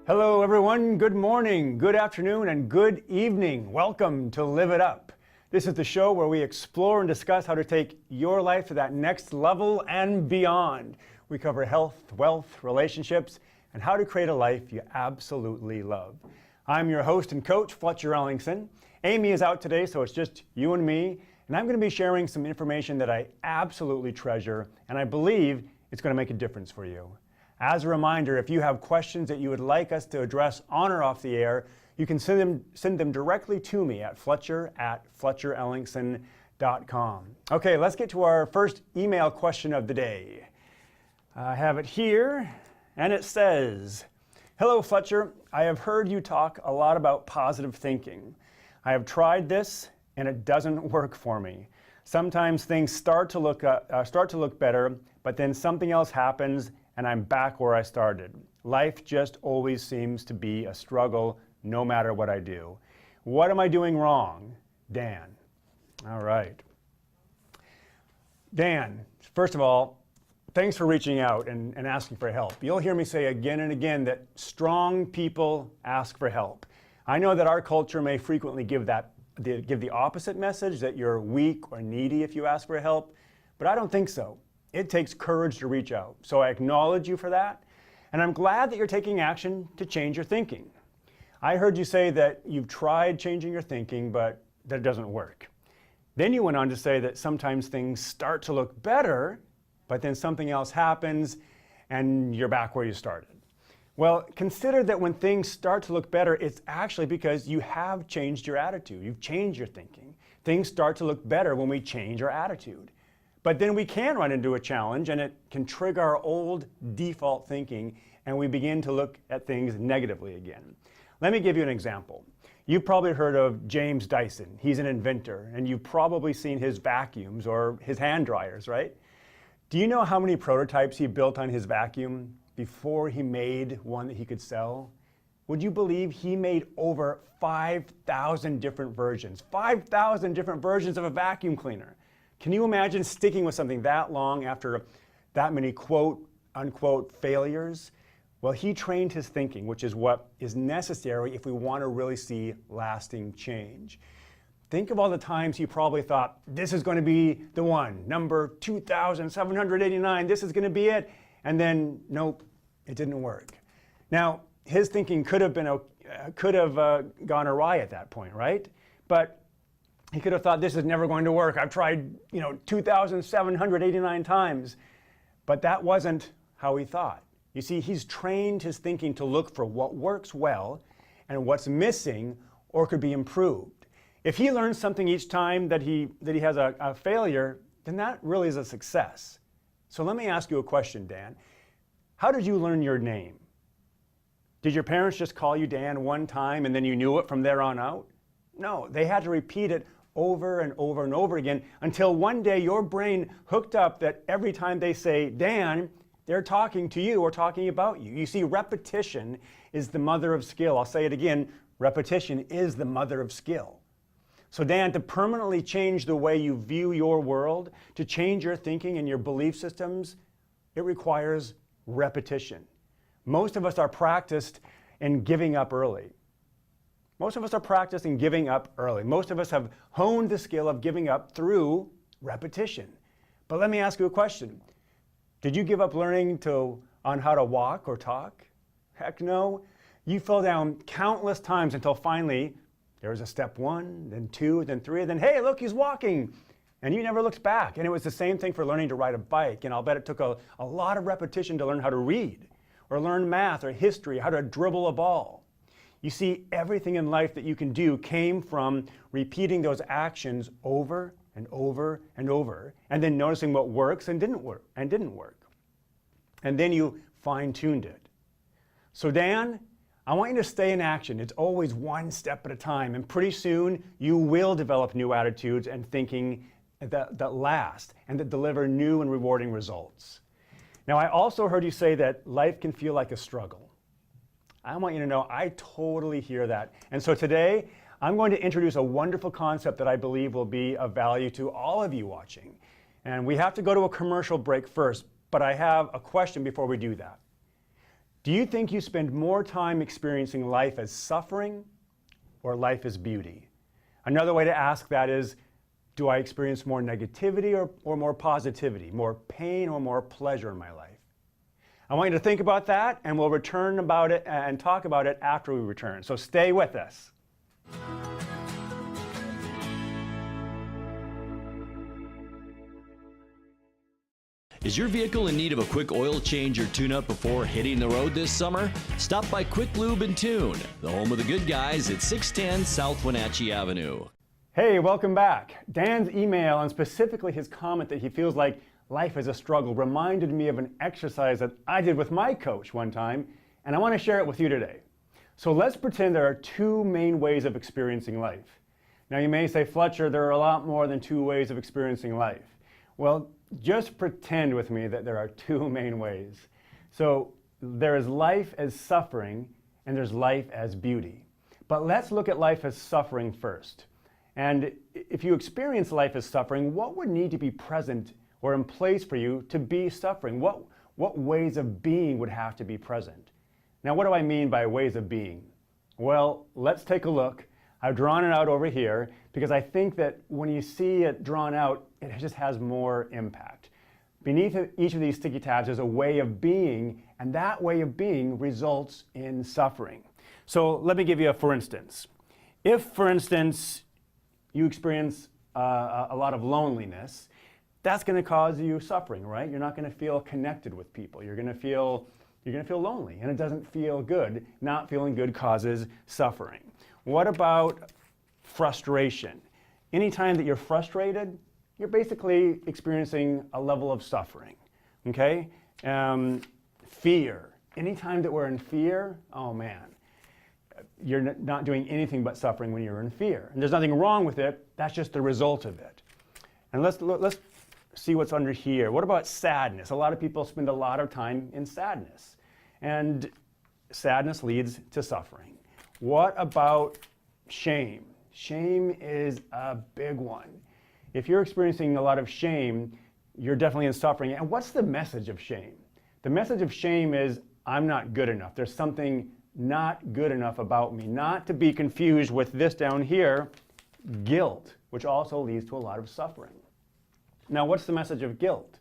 Hello everyone, good morning, good afternoon, and good evening. Welcome to Live It Up. This is the show where we explore and discuss how to take your life to that next level and beyond. We cover health, wealth, relationships, and how to create a life you absolutely love. I'm your host and coach, Fletcher Ellingson. Amy is out today, so it's just you and me, and I'm going to be sharing some information that I absolutely treasure, and I believe it's going to make a difference for you. As a reminder, if you have questions that you would like us to address on or off the air, you can send them directly to me at fletcher@fletcherellingson.com. Okay, let's get to our first email question of the day. I have it here, and it says, "Hello Fletcher, I have heard you talk a lot about positive thinking. I have tried this, and it doesn't work for me. Sometimes things start to look better, but then something else happens, and I'm back where I started. Life just always seems to be a struggle no matter what I do. What am I doing wrong? Dan." All right. Dan, first of all, thanks for reaching out and asking for help. You'll hear me say again and again that strong people ask for help. I know that our culture may frequently give the opposite message, that you're weak or needy if you ask for help, but I don't think so. It takes courage to reach out. So I acknowledge you for that, and I'm glad that you're taking action to change your thinking. I heard you say that you've tried changing your thinking, but that it doesn't work. Then you went on to say that sometimes things start to look better, but then something else happens and you're back where you started. Well, consider that when things start to look better, it's actually because you have changed your attitude. You've changed your thinking. Things start to look better when we change our attitude. But then we can run into a challenge, and it can trigger our old default thinking, and we begin to look at things negatively again. Let me give you an example. You've probably heard of James Dyson. He's an inventor, and you've probably seen his vacuums or his hand dryers, right? Do you know how many prototypes he built on his vacuum before he made one that he could sell? Would you believe he made over 5,000 different versions? 5,000 different versions of a vacuum cleaner. Can you imagine sticking with something that long after that many quote unquote failures? Well, he trained his thinking, which is what is necessary if we want to really see lasting change. Think of all the times he probably thought, this is going to be the one, number 2,789, this is going to be it. And then, nope, it didn't work. Now, his thinking could have gone awry at that point, right? But he could have thought, this is never going to work. I've tried, 2,789 times. But that wasn't how he thought. You see, he's trained his thinking to look for what works well and what's missing or could be improved. If he learns something each time that he has a failure, then that really is a success. So let me ask you a question, Dan. How did you learn your name? Did your parents just call you Dan one time and then you knew it from there on out? No, they had to repeat it over and over and over again until one day your brain hooked up that every time they say Dan, they're talking to you or talking about you. You see, repetition is the mother of skill. I'll say it again, repetition is the mother of skill. So Dan, to permanently change the way you view your world, to change your thinking and your belief systems, it requires repetition. Most of us are practiced in giving up early. Most of us are practicing giving up early. Most of us have honed the skill of giving up through repetition. But let me ask you a question. Did you give up learning on how to walk or talk? Heck no. You fell down countless times until finally there was a step 1, then 2, then 3, and then hey, look, he's walking. And you never looked back. And it was the same thing for learning to ride a bike. And I'll bet it took a lot of repetition to learn how to read or learn math or history, how to dribble a ball. You see, everything in life that you can do came from repeating those actions over and over and over, and then noticing what works and didn't work. And then you fine-tuned it. So Dan, I want you to stay in action. It's always one step at a time, and pretty soon you will develop new attitudes and thinking that last and that deliver new and rewarding results. Now, I also heard you say that life can feel like a struggle. I want you to know I totally hear that. And so today, I'm going to introduce a wonderful concept that I believe will be of value to all of you watching. And we have to go to a commercial break first, but I have a question before we do that. Do you think you spend more time experiencing life as suffering or life as beauty? Another way to ask that is, do I experience more negativity or more positivity, more pain or more pleasure in my life? I want you to think about that, and we'll return about it and talk about it after we return. So stay with us. Is your vehicle in need of a quick oil change or tune-up before hitting the road this summer? Stop by Quick Lube and Tune, the home of the good guys at 610 South Wenatchee Avenue. Hey, welcome back. Dan's email, and specifically his comment that he feels like life is a struggle, reminded me of an exercise that I did with my coach one time, and I want to share it with you today. So let's pretend there are two main ways of experiencing life. Now you may say, Fletcher, there are a lot more than two ways of experiencing life. Well, just pretend with me that there are two main ways. So there is life as suffering and there's life as beauty. But let's look at life as suffering first. And if you experience life as suffering, what would need to be present or in place for you to be suffering? What ways of being would have to be present? Now, what do I mean by ways of being? Well, let's take a look. I've drawn it out over here because I think that when you see it drawn out, it just has more impact. Beneath each of these sticky tabs is a way of being, and that way of being results in suffering. So let me give you a for instance. If, for instance, you experience a lot of loneliness, that's going to cause you suffering, right? You're not going to feel connected with people. You're going to feel lonely, and it doesn't feel good. Not feeling good causes suffering. What about frustration? Anytime that you're frustrated, you're basically experiencing a level of suffering, okay? Fear. Anytime that we're in fear, oh man, you're not doing anything but suffering when you're in fear. And there's nothing wrong with it, that's just the result of it. And let's see what's under here. What about sadness? A lot of people spend a lot of time in sadness, and sadness leads to suffering. What about shame? Shame is a big one. If you're experiencing a lot of shame, you're definitely in suffering. And what's the message of shame? The message of shame is, I'm not good enough. There's something not good enough about me. Not to be confused with this down here, guilt, which also leads to a lot of suffering. Now, what's the message of guilt?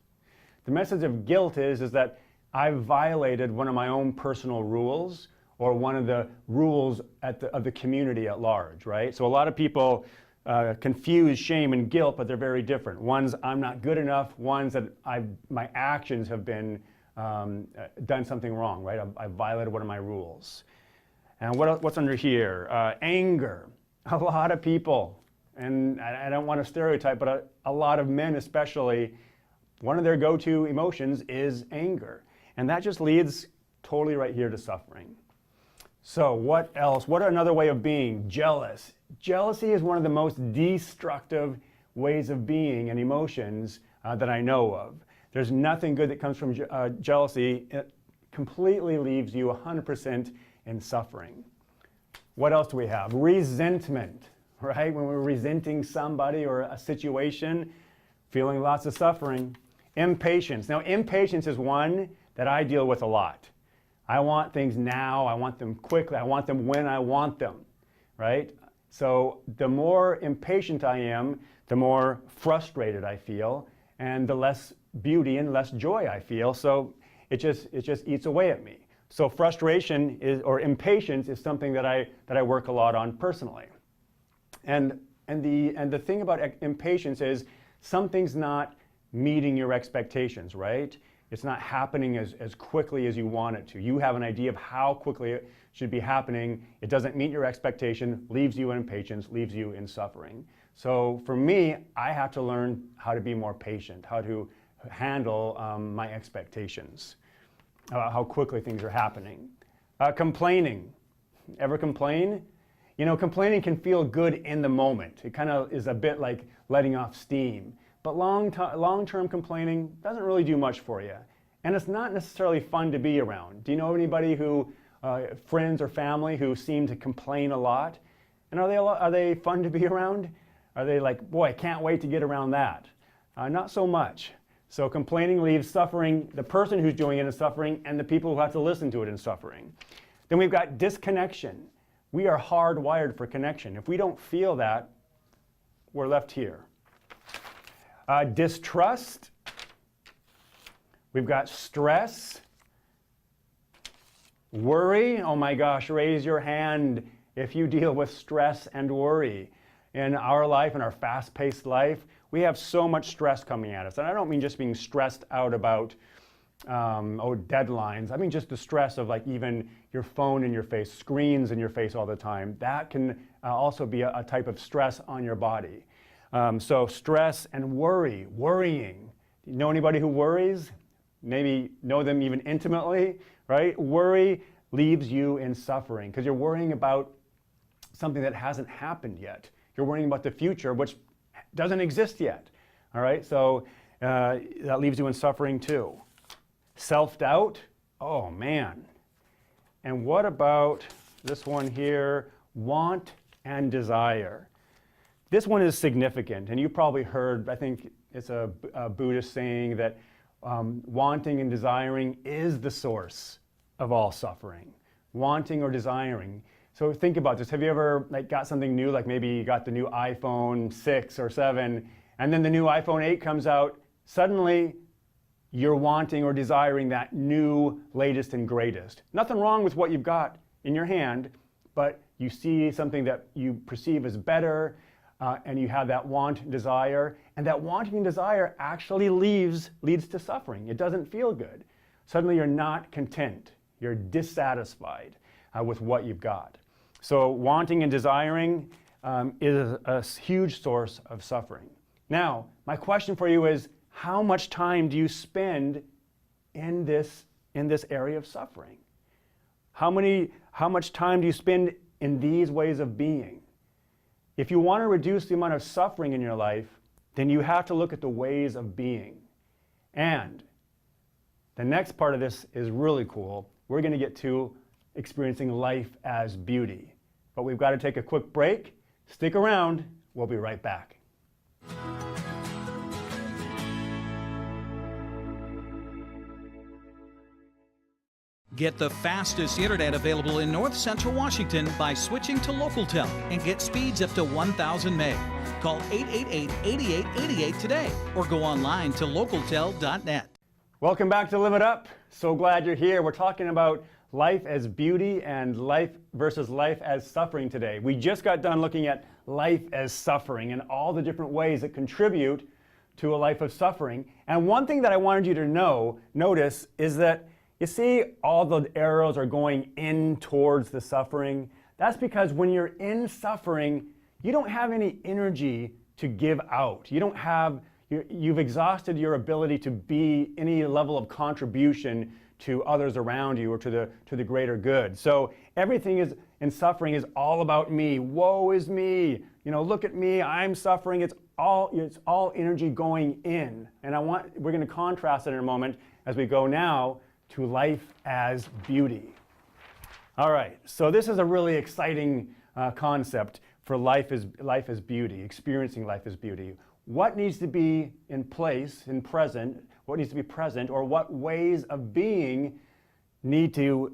The message of guilt is that I've violated one of my own personal rules or one of the rules of the community at large, right? So a lot of people confuse shame and guilt, but they're very different. One's I'm not good enough, one's that my actions have been done something wrong, right? I've violated one of my rules. And what's under here? Anger. A lot of people, and I don't want to stereotype, but a lot of men especially, one of their go-to emotions is anger. And that just leads totally right here to suffering. So what else? What another way of being? Jealous. Jealousy is one of the most destructive ways of being and emotions that I know of. There's nothing good that comes from jealousy. It completely leaves you 100% in suffering. What else do we have? Resentment, right? When we're resenting somebody or a situation, feeling lots of suffering. Impatience. Now, impatience is one that I deal with a lot. I want things now, I want them quickly, I want them when I want them, right? So the more impatient I am, the more frustrated I feel, and the less beauty and less joy I feel, so it just eats away at me. So frustration or impatience is something that I work a lot on personally. And the thing about impatience is something's not meeting your expectations, right? It's not happening as quickly as you want it to. You have an idea of how quickly it should be happening. It doesn't meet your expectation, leaves you in impatience, leaves you in suffering. So for me, I have to learn how to be more patient, how to handle my expectations, how quickly things are happening. Complaining. Ever complain? You know, complaining can feel good in the moment. It kind of is a bit like letting off steam. But long-term complaining doesn't really do much for you. And it's not necessarily fun to be around. Do you know anybody who, friends or family who seem to complain a lot? And are they fun to be around? Are they like, boy, I can't wait to get around that? Not so much. So complaining leaves suffering, the person who's doing it is suffering, and the people who have to listen to it in suffering. Then we've got disconnection. We are hardwired for connection. If we don't feel that, we're left here. Distrust. We've got stress. Worry. Oh my gosh, raise your hand if you deal with stress and worry. In our life, in our fast-paced life, we have so much stress coming at us. And I don't mean just being stressed out about deadlines. I mean just the stress of like even your phone in your face, screens in your face all the time. That can also be a type of stress on your body. So stress and worry, worrying. Do you know anybody who worries? Maybe know them even intimately, right? Worry leaves you in suffering because you're worrying about something that hasn't happened yet. You're worrying about the future, which doesn't exist yet. All right, so that leaves you in suffering too. Self-doubt, oh man. And what about this one here, want and desire? This one is significant, and you probably heard, I think it's a Buddhist saying that wanting and desiring is the source of all suffering. Wanting or desiring. So think about this. Have you ever got something new, like maybe you got the new iPhone 6 or 7, and then the new iPhone 8 comes out, suddenly you're wanting or desiring that new, latest and greatest. Nothing wrong with what you've got in your hand, but you see something that you perceive as better, and you have that want and desire, and that wanting and desire actually leads to suffering. It doesn't feel good. Suddenly you're not content. You're dissatisfied with what you've got. So wanting and desiring is a huge source of suffering. Now, my question for you is, how much time do you spend in this area of suffering? How much time do you spend in these ways of being? If you want to reduce the amount of suffering in your life, then you have to look at the ways of being. And the next part of this is really cool. We're going to get to experiencing life as beauty. But we've got to take a quick break. Stick around. We'll be right back. Get the fastest internet available in North Central Washington by switching to LocalTel and get speeds up to 1,000 meg. Call 888-8888 today or go online to localtel.net. Welcome back to Live It Up. So glad you're here. We're talking about life as beauty and life versus life as suffering today. We just got done looking at life as suffering and all the different ways that contribute to a life of suffering. And one thing that I wanted you to notice is that you see all the arrows are going in towards the suffering. That's because when you're in suffering, you don't have any energy to give out. You've exhausted your ability to be any level of contribution to others around you or to the greater good. So everything in suffering is all about me. Woe is me. Look at me. I'm suffering. It's all energy going in. And we're going to contrast it in a moment as we go now to life as beauty. All right. So this is a really exciting concept for life as beauty, experiencing life as beauty. What needs to be in place, what needs to be present, or what ways of being do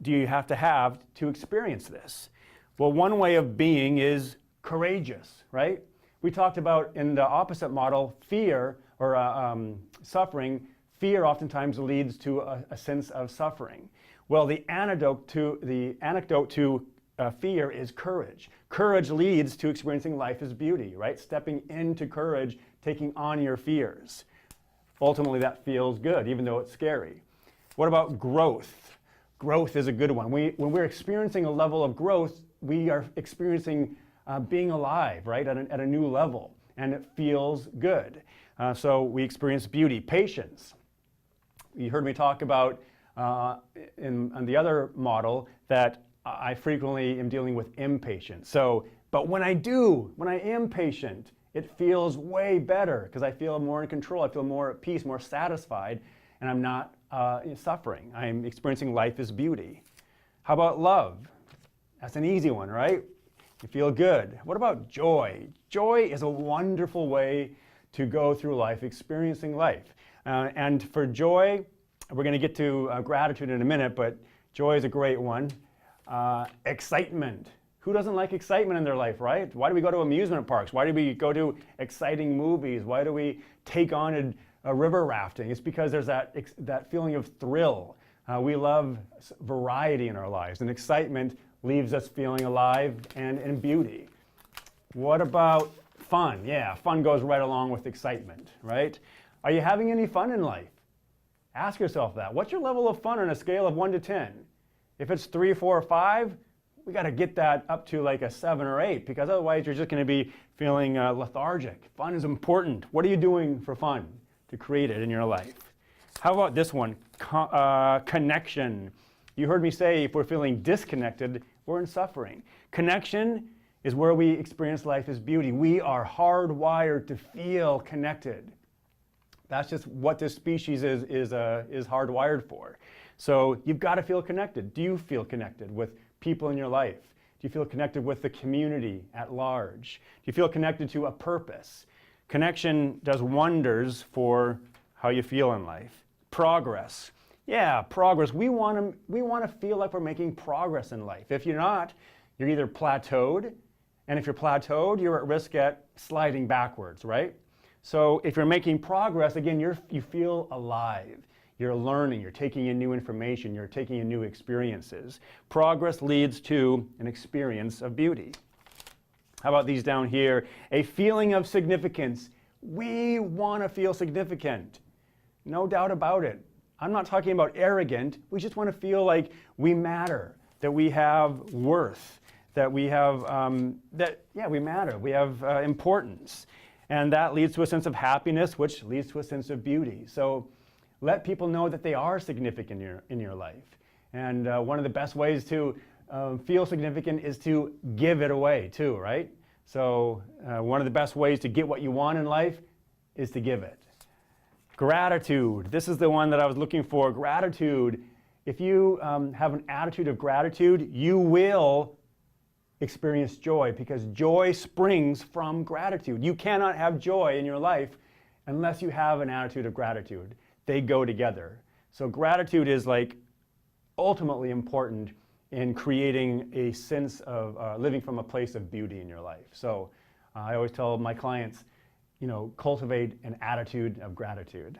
you have to experience this? Well, one way of being is courageous, right? We talked about in the opposite model, fear or suffering. Fear oftentimes leads to a sense of suffering. Well, the antidote to fear is courage. Courage leads to experiencing life as beauty, right? Stepping into courage, taking on your fears. Ultimately, that feels good, even though it's scary. What about growth? Growth is a good one. When we're experiencing a level of growth, we are experiencing being alive, right, at a new level, and it feels good. So we experience beauty. Patience. You heard me talk about on the other model that I frequently am dealing with impatience. But when I am patient, it feels way better because I feel more in control. I feel more at peace, more satisfied, and I'm not suffering. I'm experiencing life as beauty. How about love? That's an easy one, right? You feel good. What about joy? Joy is a wonderful way to go through life, experiencing life. And for joy, we're going to get to gratitude in a minute, but joy is a great one. Excitement. Who doesn't like excitement in their life, right? Why do we go to amusement parks? Why do we go to exciting movies? Why do we take on a river rafting? It's because there's that feeling of thrill. We love variety in our lives, and excitement leaves us feeling alive and in beauty. What about fun? Yeah, fun goes right along with excitement, right? Are you having any fun in life? Ask yourself that. What's your level of fun on a scale of 1 to 10? If it's 3, 4, or 5, we got to get that up to like a 7 or 8, because otherwise you're just going to be feeling lethargic. Fun is important. What are you doing for fun to create it in your life? How about this one? Connection. You heard me say if we're feeling disconnected, we're in suffering. Connection is where we experience life as beauty. We are hardwired to feel connected. That's just what this species is hardwired for. So you've got to feel connected. Do you feel connected with people in your life? Do you feel connected with the community at large? Do you feel connected to a purpose? Connection does wonders for how you feel in life. Progress. Yeah, progress. We want to feel like we're making progress in life. If you're not, you're either plateaued, and if you're plateaued, you're at risk at sliding backwards, right? So if you're making progress, again, you feel alive. You're learning, you're taking in new information, you're taking in new experiences. Progress leads to an experience of beauty. How about these down here? A feeling of significance. We want to feel significant. No doubt about it. I'm not talking about arrogant. We just want to feel like we matter, that we have worth, that we have, we matter, we have importance. And that leads to a sense of happiness, which leads to a sense of beauty. So let people know that they are significant in your life. And one of the best ways to feel significant is to give it away too, right? So one of the best ways to get what you want in life is to give it. Gratitude. This is the one that I was looking for. Gratitude. If you have an attitude of gratitude, you will experience joy, because joy springs from gratitude. You cannot have joy in your life unless you have an attitude of gratitude. They go together. So gratitude is like ultimately important in creating a sense of living from a place of beauty in your life. So I always tell my clients, cultivate an attitude of gratitude.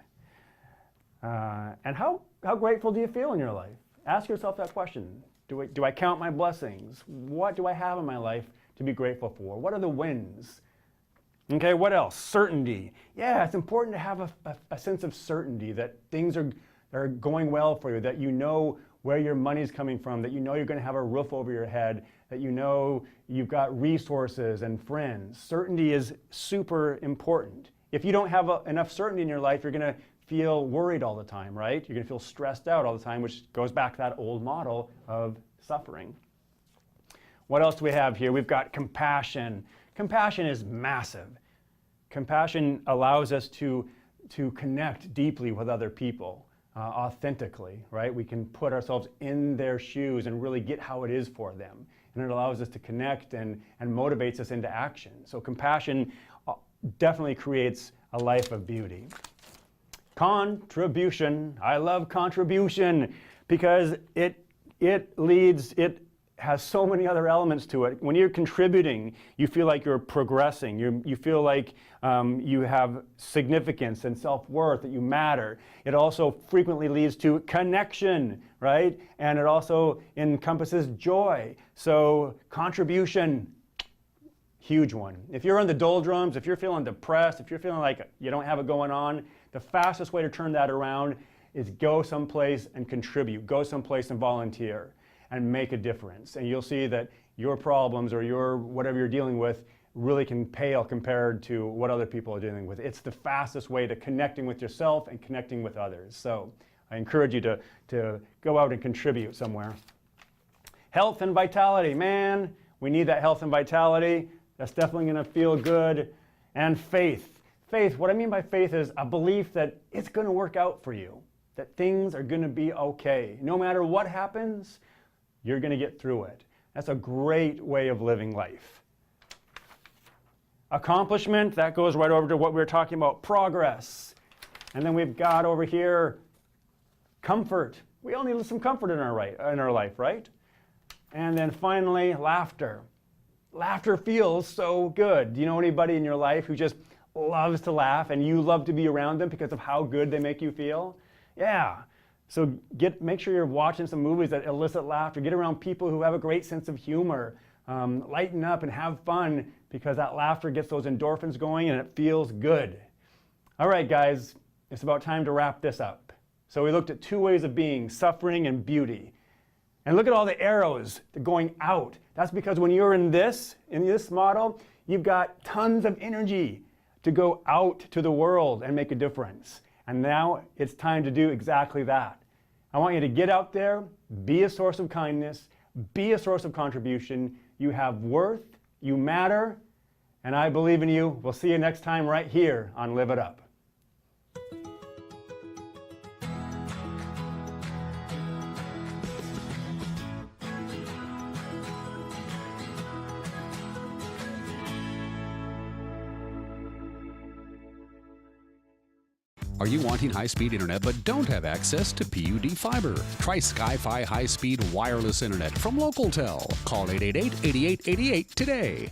And how grateful do you feel in your life? Ask yourself that question. Do I count my blessings? What do I have in my life to be grateful for? What are the wins? Okay, what else? Certainty. Yeah, it's important to have a sense of certainty that things are going well for you, that you know where your money's coming from, that you know you're going to have a roof over your head, that you know you've got resources and friends. Certainty is super important. If you don't have enough certainty in your life, you're going to feel worried all the time, right? You're going to feel stressed out all the time, which goes back to that old model of suffering. What else do we have here? We've got compassion. Compassion is massive. Compassion allows us to connect deeply with other people, authentically, right? We can put ourselves in their shoes and really get how it is for them. And it allows us to connect and motivates us into action. So compassion definitely creates a life of beauty. Contribution. I love contribution because it has so many other elements to it. When you're contributing, you feel like you're progressing. You feel like you have significance and self-worth, that you matter. It also frequently leads to connection, right? And it also encompasses joy. So contribution, huge one. If you're in the doldrums, if you're feeling depressed, if you're feeling like you don't have it going on, the fastest way to turn that around is go someplace and contribute. Go someplace and volunteer and make a difference. And you'll see that your problems or whatever you're dealing with really can pale compared to what other people are dealing with. It's the fastest way to connecting with yourself and connecting with others. So I encourage you to go out and contribute somewhere. Health and vitality. Man, we need that health and vitality. That's definitely going to feel good. And faith. Faith, what I mean by faith is a belief that it's going to work out for you, that things are going to be okay. No matter what happens, you're going to get through it. That's a great way of living life. Accomplishment, that goes right over to what we were talking about, progress. And then we've got over here comfort. We all need some comfort in our life, right? And then finally, laughter. Laughter feels so good. Do you know anybody in your life who just loves to laugh and you love to be around them because of how good they make you feel? Yeah. So make sure you're watching some movies that elicit laughter. Get around people who have a great sense of humor. Lighten up and have fun because that laughter gets those endorphins going and it feels good. All right, guys, it's about time to wrap this up. So we looked at two ways of being, suffering and beauty. And look at all the arrows going out. That's because when you're in this model, you've got tons of energy to go out to the world and make a difference. And now it's time to do exactly that. I want you to get out there, be a source of kindness, be a source of contribution. You have worth, you matter, and I believe in you. We'll see you next time right here on Live It Up. Are you wanting high-speed internet but don't have access to PUD fiber? Try Sky-Fi high-speed wireless internet from LocalTel. Call 888-8888 today.